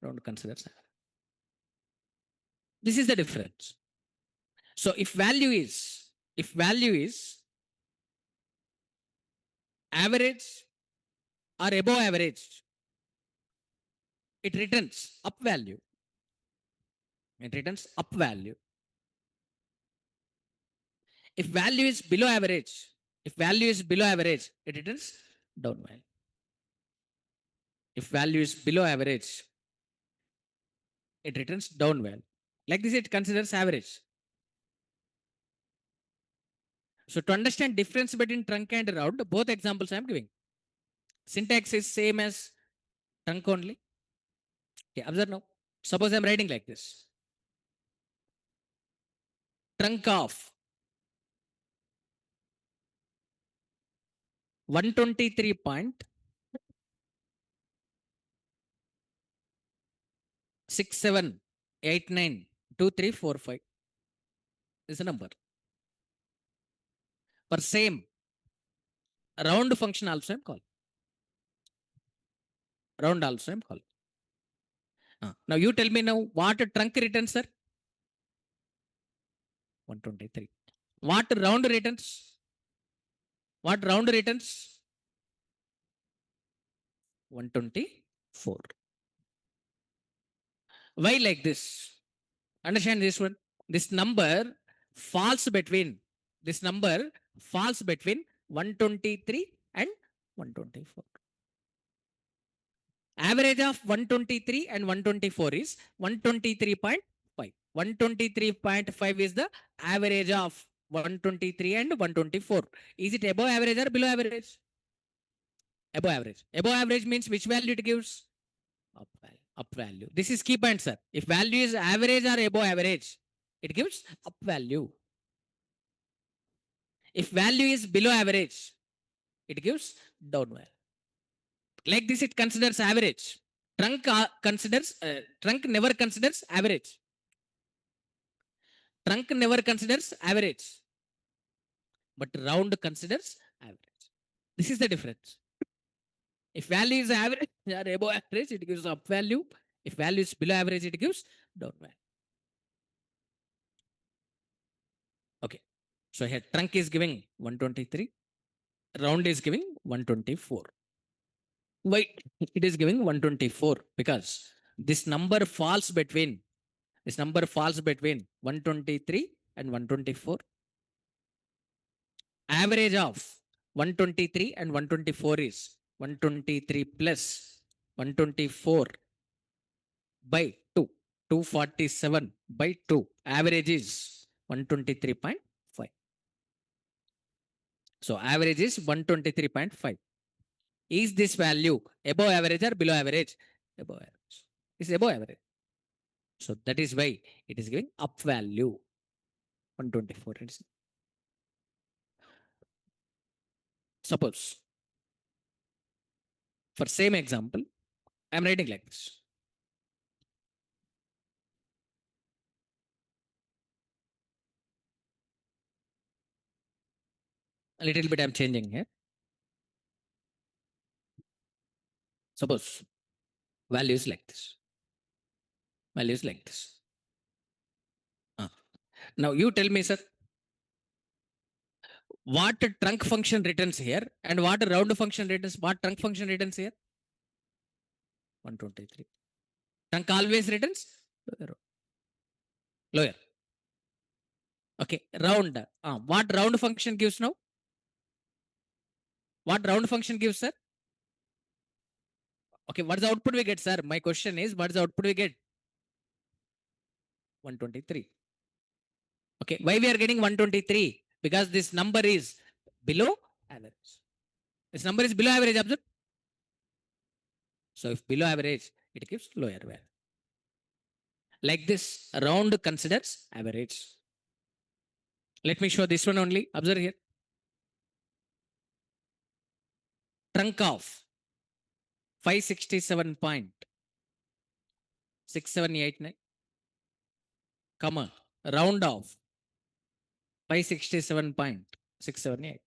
round considers average. This is the difference. So if value is average or above average, it returns up value. It returns up value. If value is below average, it returns down value. If value is below average, it returns down value. Like this, it considers average. So to understand difference between trunk and round, both examples I am giving. Syntax is same as trunk only. Okay, observe now. Suppose I am writing like this. Trunk of 123.67892345 is the number. For same round function also I am calling. Round also I am calling. Now you tell me now what trunk returns, sir? 123. What round returns? What round returns? 124. Why like this? Understand this one. This number falls between 123 and 124. Average of 123 and 124 is 123.5. 123.5 is the average of 123 and 124. Is it above average or below average? Above average. Above average means which value it gives? Up value. Up value. This is key point, sir. If value is average or above average, it gives up value. If value is below average, it gives down value. Like this, it considers average. Trunk never considers average. Trunk never considers average, but round considers average. This is the difference. If value is average or above average, it gives up value. If value is below average, it gives down value. Okay. So here trunk is giving 123. Round is giving 124. Why it is giving 124? Because this number falls between 123 and 124. Average of 123 and 124 is 123 plus 124 by 2. 247 by 2. Average is 123.5. So average is 123.5. Is this value above average or below average? Above average. It's above average. So that is why it is giving up value 124. Suppose for same example, I am writing like this. A little bit I am changing here. Suppose value is like this. Value is like this. Now you tell me, sir, what trunk function returns here and what round function returns, what trunk function returns here? 123. Trunk always returns lower. Okay, round. What round function gives now? What round function gives, sir? Okay, what's the output we get, sir? My question is, what's the output we get? 123. Okay, why we are getting 123? Because this number is below average. This number is below average, observe. So if below average, it gives lower value. Like this, round considers average. Let me show this one only. Observe here. Trunk of 567.6789, comma, round of 567.678.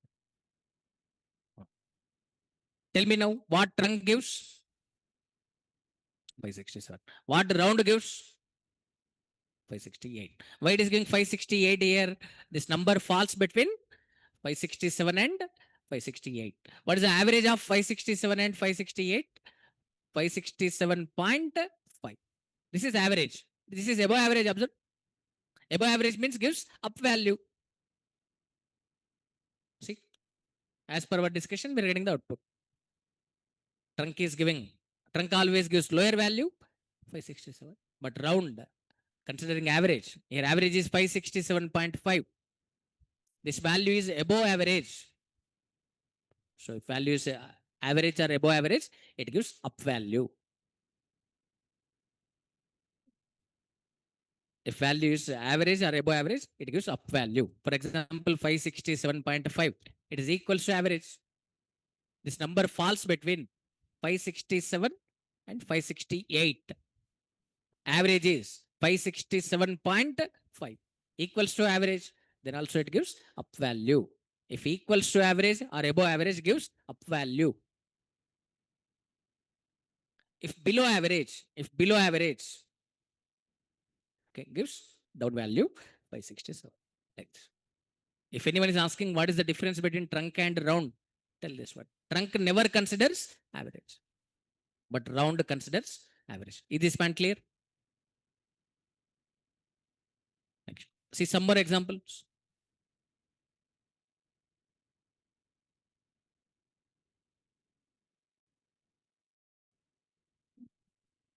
Tell me now what trunk gives? 567. What round gives? 568. Why it is giving 568 here? This number falls between 567 and 568. What is the average of 567 and 568? 567.5. This is average. This is above average. Observe. Above average means gives up value. See, as per our discussion, we are getting the output. Trunk is giving. Trunk always gives lower value, 567. But round, considering average, here average is 567.5. This value is above average. So if value is average or above average, it gives up value. If value is average or above average, it gives up value. For example, 567.5, it is equals to average. This number falls between 567 and 568. Average is 567.5 equals to average. Then also it gives up value. If equals to average or above average gives up value. If below average, okay, gives down value by 67. If anyone is asking what is the difference between trunk and round, tell this one. Trunk never considers average, but round considers average. Is this point clear? Next. See some more examples.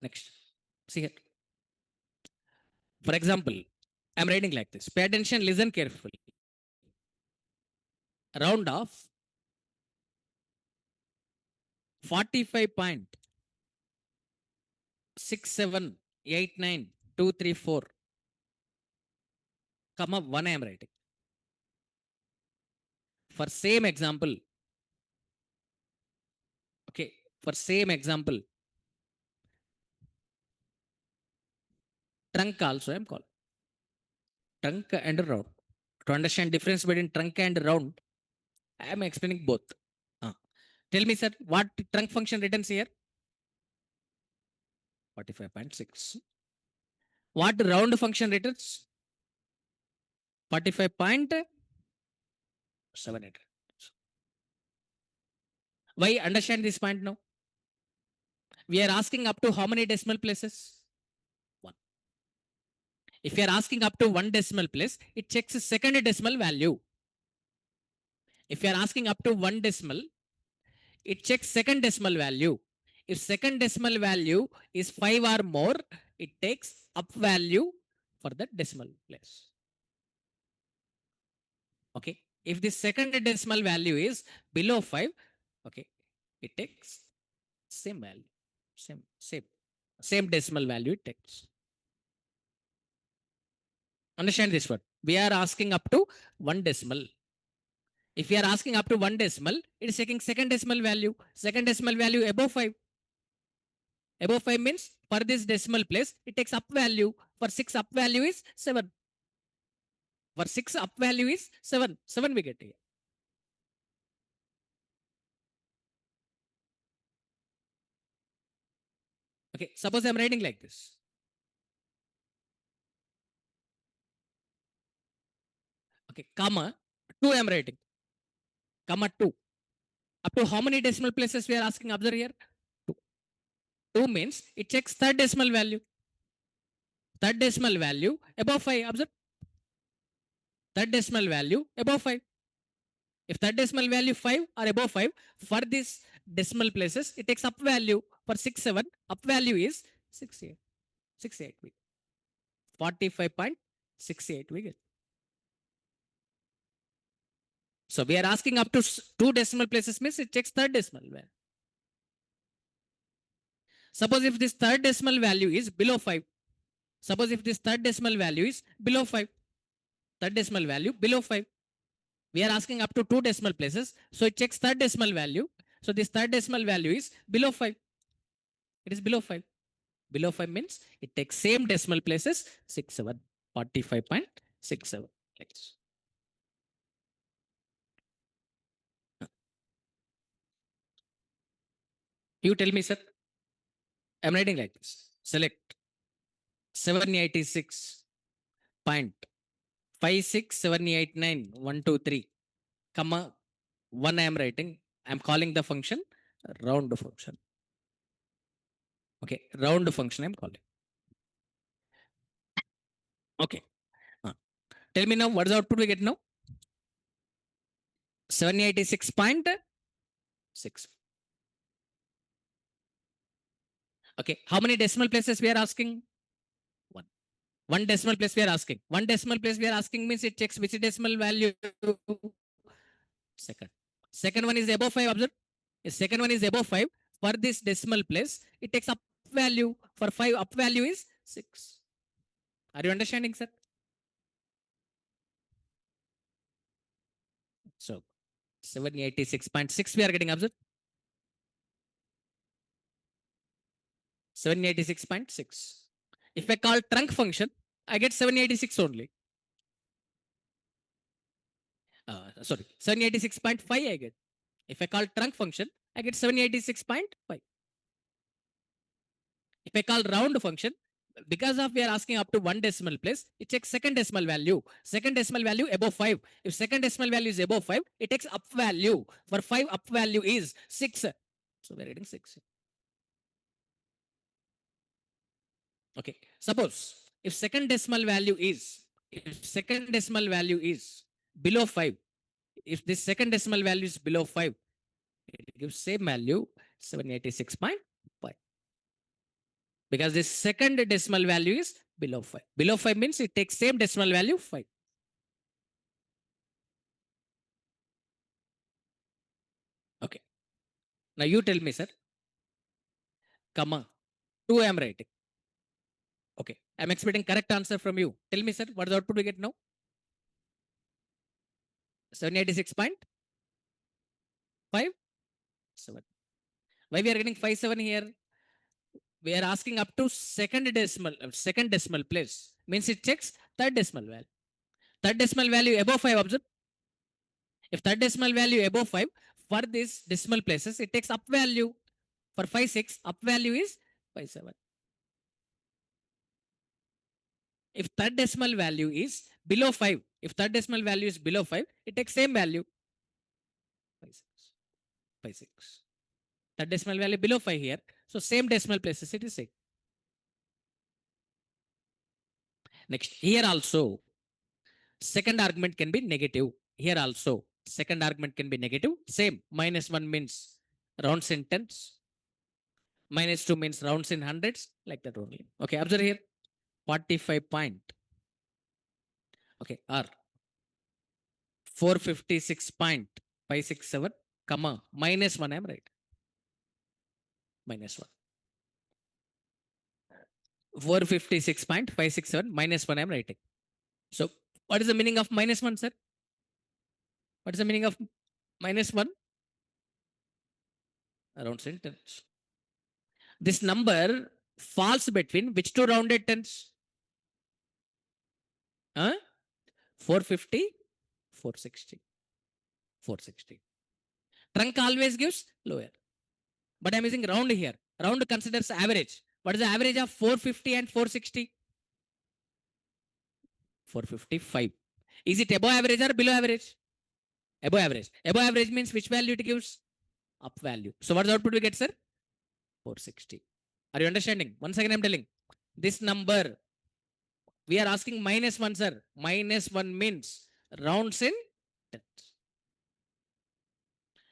Next. See here. For example, I'm writing like this. Pay attention, listen carefully. Round off 45.6789234, comma 1 I am writing. For same example, okay, for same example, trunk also I am calling. Trunk and round. To understand difference between trunk and round, I am explaining both. Tell me, sir, what trunk function returns here? 45.6. What round function returns? 45.7. Why? Understand this point now. We are asking up to how many decimal places? 1. If you are asking up to 1 decimal place, it checks the second decimal value. If you are asking up to 1 decimal, it checks second decimal value. If second decimal value is 5 or more, it takes up value for that decimal place. Okay. If the second decimal value is below 5, okay, it takes same value. Same decimal value it takes. Understand this one. We are asking up to 1 decimal. If we are asking up to 1 decimal, it is taking second decimal value. Second decimal value above 5. Above 5 means for this decimal place, it takes up value. For 6, up value is 7. For 6, up value is 7. 7 we get here. Okay, suppose I'm writing like this. Okay, comma 2 I'm writing. Comma 2. Up to how many decimal places we are asking? Observe here. 2. 2 means it checks third decimal value. Third decimal value above 5. Observe. Third decimal value above 5. If third decimal value 5 or above 5, for this decimal places, it takes up value. For 6, 7, up value is 68. 68 we 45.68 we get. So we are asking up to 2 decimal places means it checks third decimal value. Suppose if this third decimal value is below 5. Suppose if this third decimal value is below 5. Third decimal value below 5. We are asking up to 2 decimal places. So it checks third decimal value. So this third decimal value is below 5. It is below 5. Below 5 means it takes same decimal places 6, 7. 45.67. You tell me, sir. I'm writing like this. Select 786.56789 comma 1 I am writing. I'm calling the function round function. Okay, round function I'm calling. Okay. Tell me now what is the output we get now? 786.6. Okay, how many decimal places we are asking? One. One decimal place we are asking. One decimal place we are asking means it checks which decimal value. Second. Second one is above 5. Observe. The second one is above 5. For this decimal place, it takes up value. For 5, up value is 6. Are you understanding, sir? So 786.6 we are getting, observed. 786.6. If I call trunk function, I get 786 only. Sorry, 786.5 I get. If I call trunk function, I get 786.5. If I call round function, because of we are asking up to one decimal place, it checks second decimal value. Second decimal value above 5. If second decimal value is above 5, it takes up value. For 5, up value is 6. So we're getting 6. Okay. Suppose if second decimal value is below 5, if this second decimal value is below 5, it gives same value 786.5. Because this second decimal value is below 5. Below 5 means it takes same decimal value 5. Okay. Now you tell me, sir. Comma. 2 I am writing. Okay. I'm expecting correct answer from you. Tell me, sir, what is the output we get now? 786.57. Why we are getting 57 here? We are asking up to second decimal place. Means it checks third decimal value. Third decimal value above 5, observe. If third decimal value above 5, for this decimal places, it takes up value. For 5, 6, up value is 5, 7. If third decimal value is below 5, it takes same value. 5, 6. 5, 6. Third decimal value below 5 here. So same decimal places it is 6. Next, here also, second argument can be negative. Here also, second argument can be negative. Same, minus 1 means rounds in tens. Minus 2 means rounds in hundreds. Like that only. Okay, observe here. 45 point. Okay, R. 456.567, comma, minus 1, I'm right. Minus 1. 456.567 minus 1, I'm writing. So, what is the meaning of minus 1, sir? What is the meaning of minus 1? Around sentence. This number falls between which two rounded tens? 450, 460. 460. Trunk always gives lower. But I'm using round here. Round considers average. What is the average of 450 and 460? 455. Is it above average or below average? Above average. Above average means which value it gives? Up value. So what's the output we get, sir? 460. Are you understanding? Once again, I'm telling. This number, we are asking minus 1, sir. Minus 1 means rounds in tens.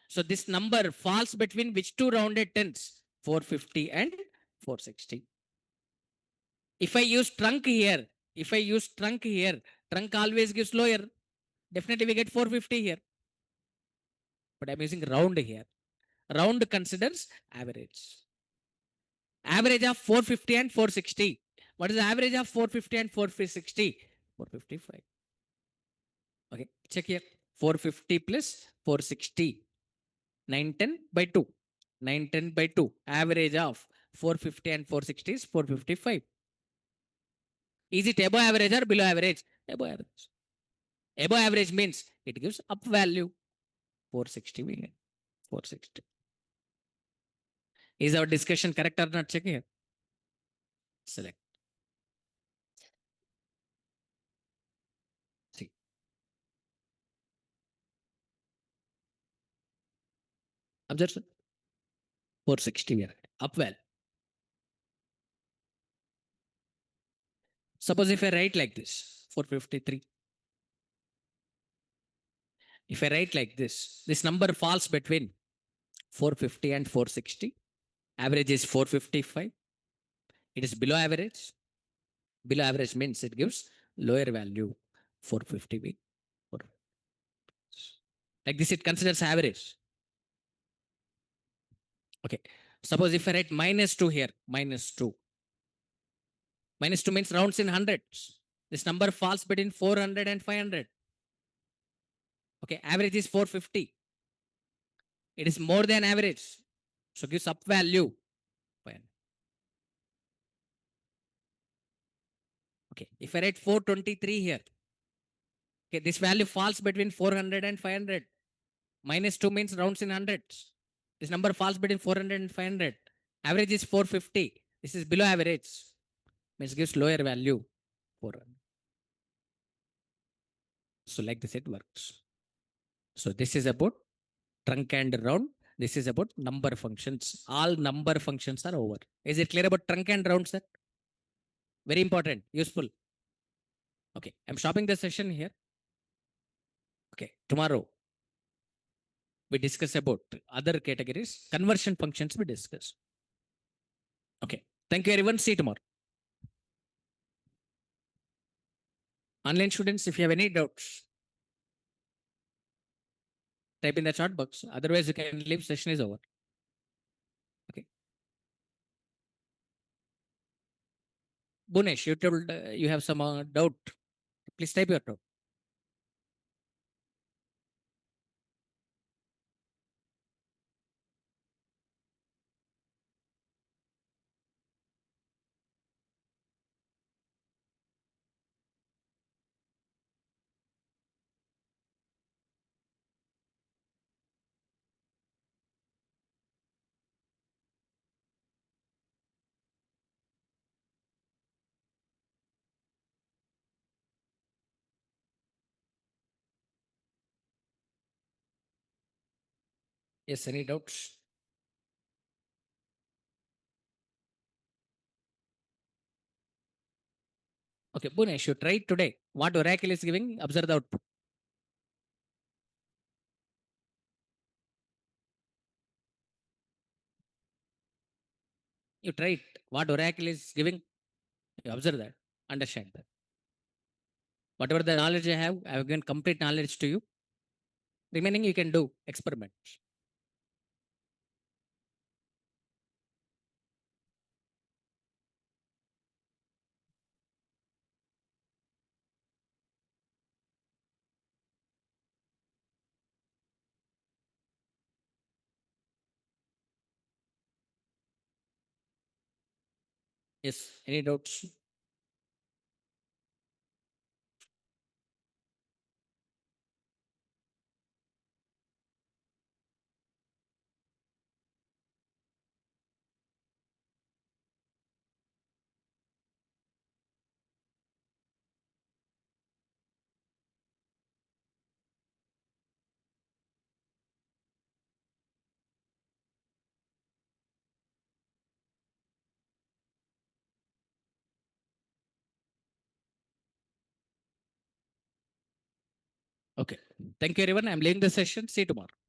So this number falls between which two rounded tens? 450 and 460. If I use trunk here, trunk always gives lower. Definitely we get 450 here. But I'm using round here. Round considers average. Average of 450 and 460. What is the average of 450 and 460? 455. Okay, check here. 450 plus 460. 910 by 2. 910 by 2. Average of 450 and 460 is 455. Is it above average or below average? Above average. Above average means it gives up value. 460 we get. 460. Is our discussion correct or not? Check here. Select. See. Observe, sir. 460 we are at. Up well. Suppose if I write like this, 453. If I write like this number falls between 450 and 460. Average is 455. It is below average. Below average means it gives lower value 450. Like this, it considers average. Okay. Suppose if I write -2 here, -2. -2 means rounds in hundreds. This number falls between 400 and 500. Okay. Average is 450. It is more than average. So gives up value. Fine. Okay. If I write 423 here, okay, this value falls between 400 and 500. -2 means rounds in hundreds. This number falls between 400 and 500. Average is 450. This is below average. Means gives lower value. 400. So like this it works. So this is about trunk and round. This is about number functions. All number functions are over. Is it clear about trunk and round, sir? Very important, useful. Okay, I'm stopping the session here. Okay, tomorrow we discuss about other categories. Conversion functions we discuss. Okay, thank you everyone. See you tomorrow. Online students, if you have any doubts, type in the chat box. Otherwise, you can leave. Session is over. Okay. Bunesh, you told you have some doubt. Please type your doubt. Yes, any doubts? Okay, Bunesh, you try today. What Oracle is giving, observe the output. You try it. What Oracle is giving, you observe that, understand that. Whatever the knowledge I have given complete knowledge to you. Remaining, you can do experiments. Yes, any doubts? Okay. Thank you, everyone. I'm leaving the session. See you tomorrow.